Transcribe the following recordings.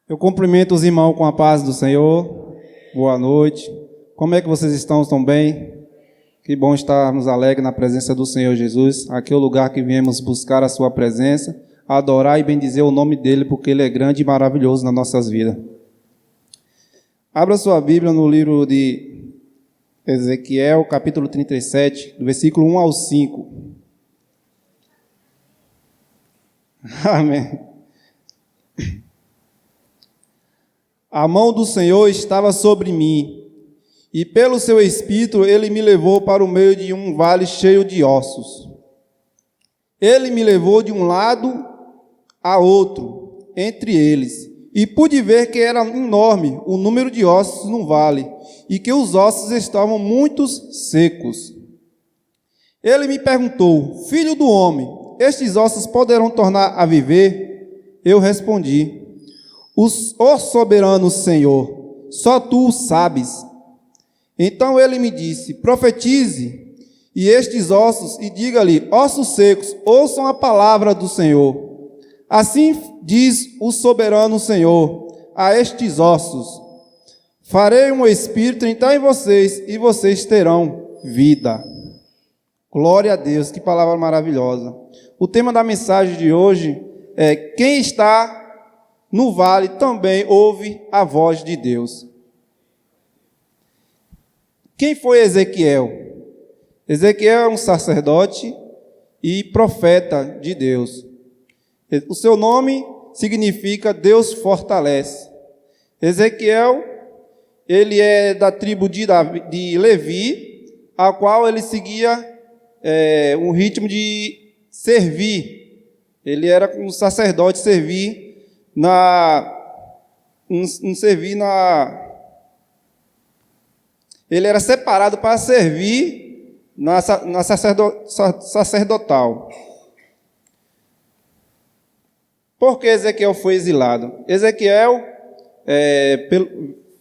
Eu cumprimento os irmãos com a paz do Senhor. Boa noite. Como é que vocês estão? Estão bem? Que bom estarmos alegres na presença do Senhor Jesus. Aqui é o lugar que viemos buscar a sua presença, adorar e bendizer o nome dele, porque ele é grande e maravilhoso nas nossas vidas. Abra sua Bíblia no livro de Ezequiel, capítulo 37, do versículo 1 ao 5. Amém. A mão do Senhor estava sobre mim, e pelo seu espírito ele me levou para o meio de um vale cheio de ossos. Ele me levou de um lado a outro, entre eles, e pude ver que era enorme o número de ossos no vale, e que os ossos estavam muito secos. Ele me perguntou: Filho do homem, estes ossos poderão tornar a viver? Eu respondi: Ó soberano Senhor, só tu o sabes. Então ele me disse: Profetize e estes ossos, e diga-lhe: ossos secos, ouçam a palavra do Senhor. Assim diz o soberano Senhor a estes ossos: farei um espírito entrar em vocês, e vocês terão vida. Glória a Deus, que palavra maravilhosa. O tema da mensagem de hoje é: quem está no vale também ouve a voz de Deus. Quem foi Ezequiel? Ezequiel é um sacerdote e profeta de Deus. O seu nome significa Deus fortalece. Ezequiel, ele é da tribo de Levi, a qual ele seguia um ritmo de servir. Ele era um sacerdote, ele era separado para servir na sacerdotal. Por que Ezequiel foi exilado? Ezequiel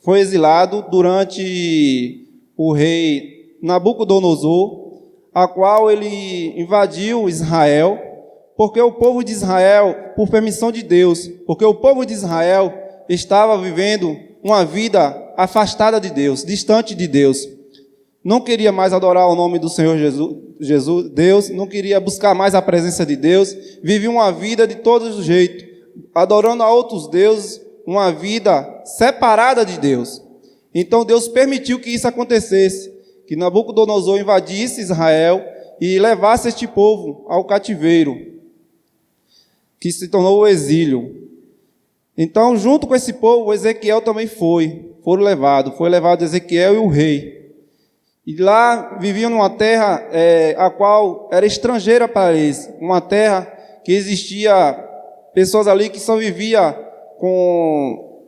foi exilado durante o rei Nabucodonosor, a qual ele invadiu Israel, porque o povo de Israel, por permissão de Deus, porque o povo de Israel estava vivendo uma vida afastada de Deus, distante de Deus. Não queria mais adorar o nome do Senhor Jesus, Deus, não queria buscar mais a presença de Deus, vivia uma vida de todo jeito, adorando a outros deuses, uma vida separada de Deus. Então Deus permitiu que isso acontecesse, que Nabucodonosor invadisse Israel e levasse este povo ao cativeiro, que se tornou o exílio. Então, junto com esse povo, Ezequiel também foi levado Ezequiel e o rei. E lá viviam numa terra a qual era estrangeira para eles, uma terra que existia pessoas ali que só viviam com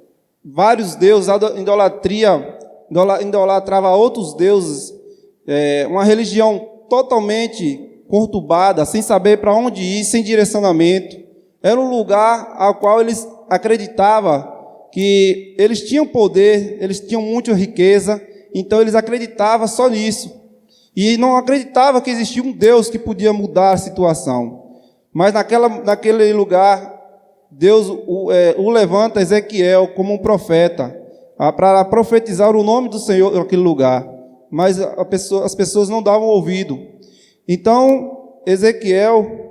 vários deuses, idolatrava outros deuses, uma religião totalmente conturbada, sem saber para onde ir, sem direcionamento. Era um lugar ao qual eles acreditavam que eles tinham poder, eles tinham muita riqueza, então eles acreditavam só nisso. E não acreditavam que existia um Deus que podia mudar a situação. Mas naquele lugar, Deus o levanta, Ezequiel, como um profeta, para profetizar o nome do Senhor naquele lugar. Mas as pessoas não davam ouvido. Então, Ezequiel,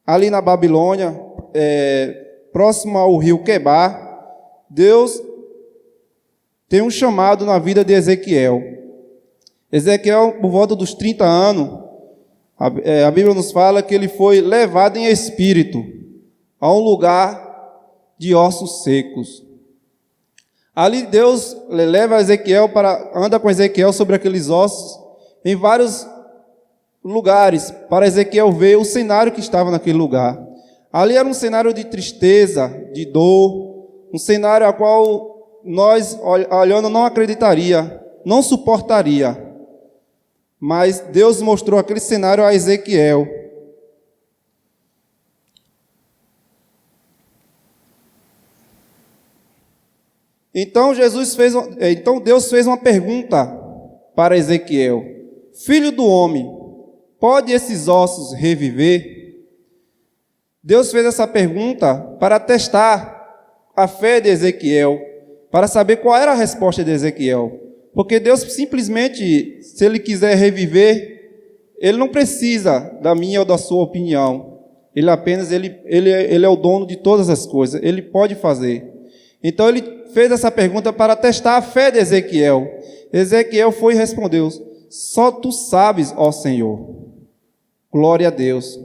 ali na Babilônia, próximo ao rio Quebar, Deus tem um chamado na vida de Ezequiel. Ezequiel, por volta dos 30 anos, a Bíblia nos fala que ele foi levado em espírito a um lugar de ossos secos. Ali Deus leva Ezequiel anda com Ezequiel sobre aqueles ossos em vários lugares, para Ezequiel ver o cenário que estava naquele lugar. Ali era um cenário de tristeza, de dor, um cenário a qual nós, olhando, não acreditaria, não suportaria. Mas Deus mostrou aquele cenário a Ezequiel. Então Deus fez uma pergunta para Ezequiel: Filho do homem, pode esses ossos reviver? Deus fez essa pergunta para testar a fé de Ezequiel, para saber qual era a resposta de Ezequiel. Porque Deus simplesmente, se Ele quiser reviver, Ele não precisa da minha ou da sua opinião. Ele apenas ele é o dono de todas as coisas. Ele pode fazer. Então Ele fez essa pergunta para testar a fé de Ezequiel. Ezequiel foi e respondeu: só tu sabes, ó Senhor. Glória a Deus.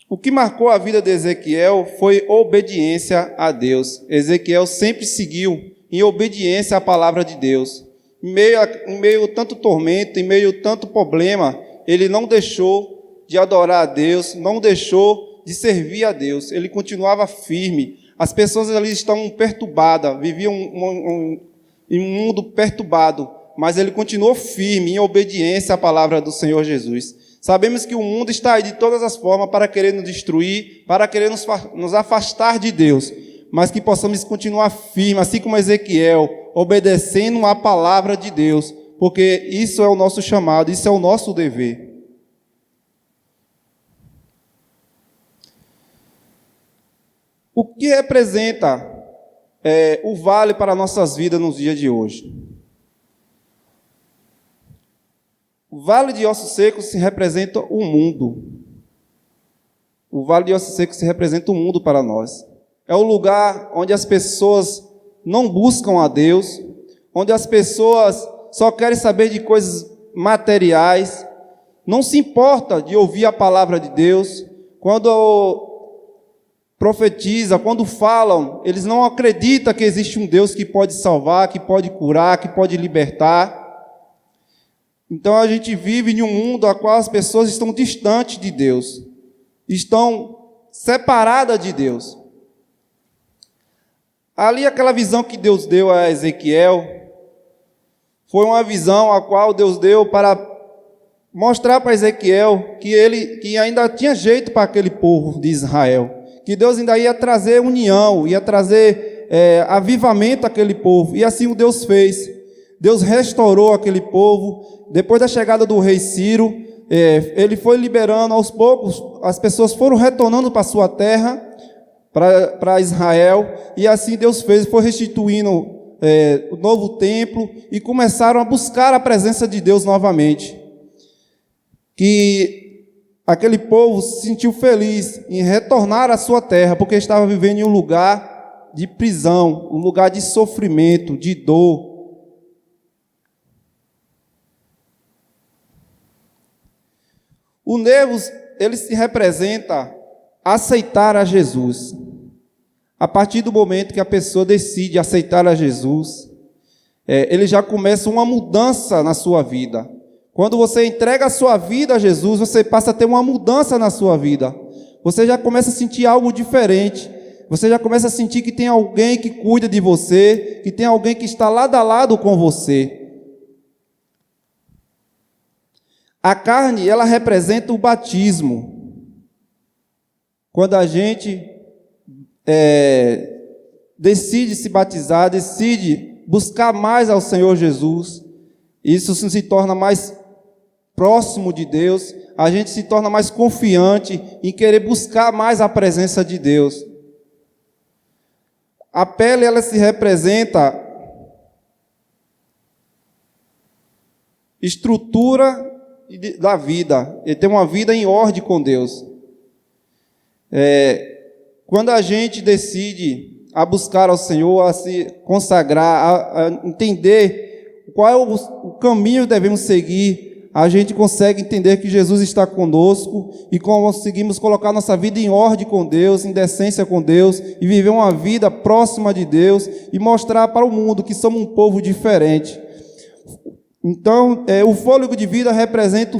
O que marcou a vida de Ezequiel foi obediência a Deus. Ezequiel sempre seguiu em obediência à palavra de Deus. Em meio a tanto tormento, em meio a tanto problema, ele não deixou de adorar a Deus, não deixou de servir a Deus. Ele continuava firme. As pessoas ali estavam perturbadas, viviam em um mundo perturbado, mas ele continuou firme em obediência à palavra do Senhor Jesus. Sabemos que o mundo está aí de todas as formas para querer nos destruir, para querer nos afastar de Deus, mas que possamos continuar firmes, assim como Ezequiel, obedecendo à palavra de Deus, porque isso é o nosso chamado, isso é o nosso dever. O que representa o vale para nossas vidas nos dias de hoje? O Vale de Ossos Secos se representa o mundo. O Vale de Ossos Secos se representa o mundo para nós. É o lugar onde as pessoas não buscam a Deus, onde as pessoas só querem saber de coisas materiais, não se importa de ouvir a palavra de Deus. Quando profetiza, quando falam, eles não acreditam que existe um Deus que pode salvar, que pode curar, que pode libertar. Então a gente vive em um mundo no qual as pessoas estão distantes de Deus, estão separadas de Deus. Ali aquela visão que Deus deu a Ezequiel foi uma visão a qual Deus deu para mostrar para Ezequiel que ainda tinha jeito para aquele povo de Israel, que Deus ainda ia trazer união, ia trazer avivamento àquele povo, e assim o Deus fez. Deus restaurou aquele povo. Depois da chegada do rei Ciro, ele foi liberando aos poucos, as pessoas foram retornando para a sua terra, para Israel, e assim Deus fez, foi restituindo o novo templo, e começaram a buscar a presença de Deus novamente. Que aquele povo se sentiu feliz em retornar à sua terra, porque estava vivendo em um lugar de prisão, um lugar de sofrimento, de dor. O nervos, ele se representa aceitar a Jesus. A partir do momento que a pessoa decide aceitar a Jesus, ele já começa uma mudança na sua vida. Quando você entrega a sua vida a Jesus, você passa a ter uma mudança na sua vida. Você já começa a sentir algo diferente. Você já começa a sentir que tem alguém que cuida de você, que tem alguém que está lado a lado com você. A carne, ela representa o batismo. Quando a gente decide se batizar, decide buscar mais ao Senhor Jesus, isso se torna mais próximo de Deus, a gente se torna mais confiante em querer buscar mais a presença de Deus. A pele, ela se representa estrutura da vida, ele tem uma vida em ordem com Deus. Quando a gente decide a buscar ao Senhor, a se consagrar, a entender qual é o caminho que devemos seguir, a gente consegue entender que Jesus está conosco e conseguimos colocar nossa vida em ordem com Deus, em decência com Deus, e viver uma vida próxima de Deus e mostrar para o mundo que somos um povo diferente. Então, o fôlego de vida representa o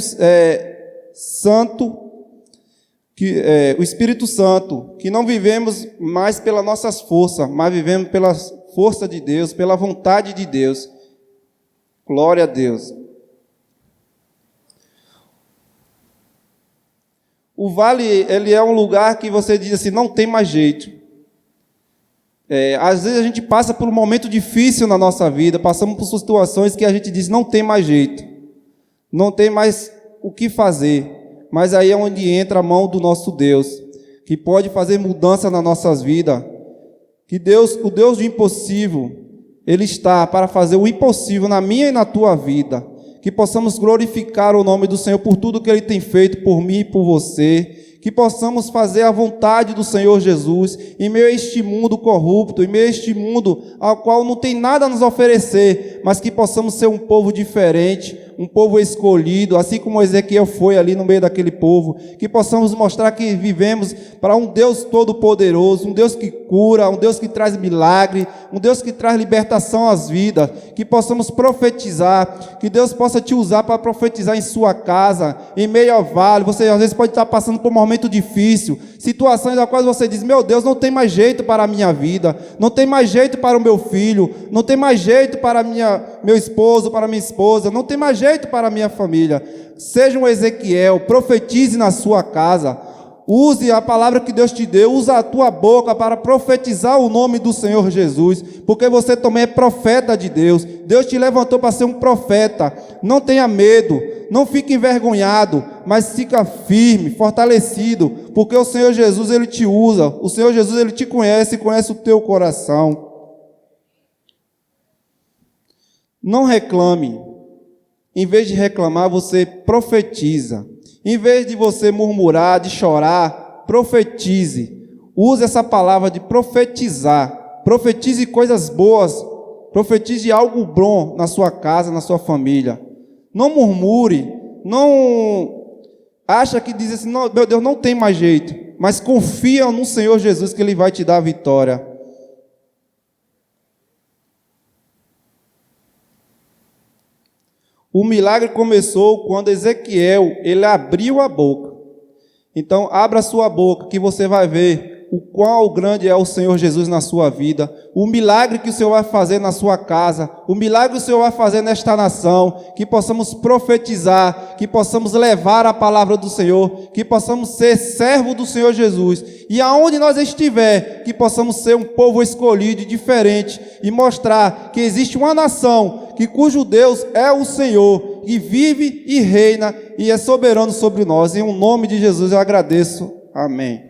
Espírito Santo, que não vivemos mais pelas nossas forças, mas vivemos pela força de Deus, pela vontade de Deus. Glória a Deus. O vale, ele é um lugar que você diz assim, não tem mais jeito. Às vezes a gente passa por um momento difícil na nossa vida, passamos por situações que a gente diz, não tem mais jeito. Não tem mais o que fazer. Mas aí é onde entra a mão do nosso Deus, que pode fazer mudança nas nossas vidas. Que Deus, o Deus do impossível, Ele está para fazer o impossível na minha e na tua vida. Que possamos glorificar o nome do Senhor por tudo que Ele tem feito por mim e por você. Que possamos fazer a vontade do Senhor Jesus em meio a este mundo corrupto, em meio a este mundo ao qual não tem nada a nos oferecer, mas que possamos ser um povo diferente, um povo escolhido, assim como Ezequiel foi ali no meio daquele povo, que possamos mostrar que vivemos para um Deus todo-poderoso, um Deus que cura, um Deus que traz milagre, um Deus que traz libertação às vidas, que possamos profetizar, que Deus possa te usar para profetizar em sua casa, em meio ao vale. Você às vezes pode estar passando por um momento difícil, situações nas quais você diz: meu Deus, não tem mais jeito para a minha vida, não tem mais jeito para o meu filho, não tem mais jeito para meu esposo, para minha esposa, não tem mais jeito para a minha família. Seja um Ezequiel, profetize na sua casa, use a palavra que Deus te deu, usa a tua boca para profetizar o nome do Senhor Jesus, porque você também é profeta de Deus. Deus te levantou para ser um profeta. Não tenha medo, não fique envergonhado, mas fica firme, fortalecido, porque o Senhor Jesus, Ele te usa, o Senhor Jesus, Ele te conhece e conhece o teu coração. Não reclame. Em vez de reclamar, você profetiza. Em vez de você murmurar, de chorar, profetize. Use essa palavra de profetizar. Profetize coisas boas. Profetize algo bom na sua casa, na sua família. Não murmure. Não acha que diz assim: não, meu Deus, não tem mais jeito. Mas confia no Senhor Jesus que Ele vai te dar a vitória. O milagre começou quando Ezequiel, ele abriu a boca. Então, abra a sua boca que você vai ver o quão grande é o Senhor Jesus na sua vida, o milagre que o Senhor vai fazer na sua casa, o milagre que o Senhor vai fazer nesta nação, que possamos profetizar, que possamos levar a palavra do Senhor, que possamos ser servo do Senhor Jesus, e aonde nós estiver, que possamos ser um povo escolhido e diferente, e mostrar que existe uma nação cujo Deus é o Senhor, e vive e reina, e é soberano sobre nós. Em nome de Jesus eu agradeço. Amém.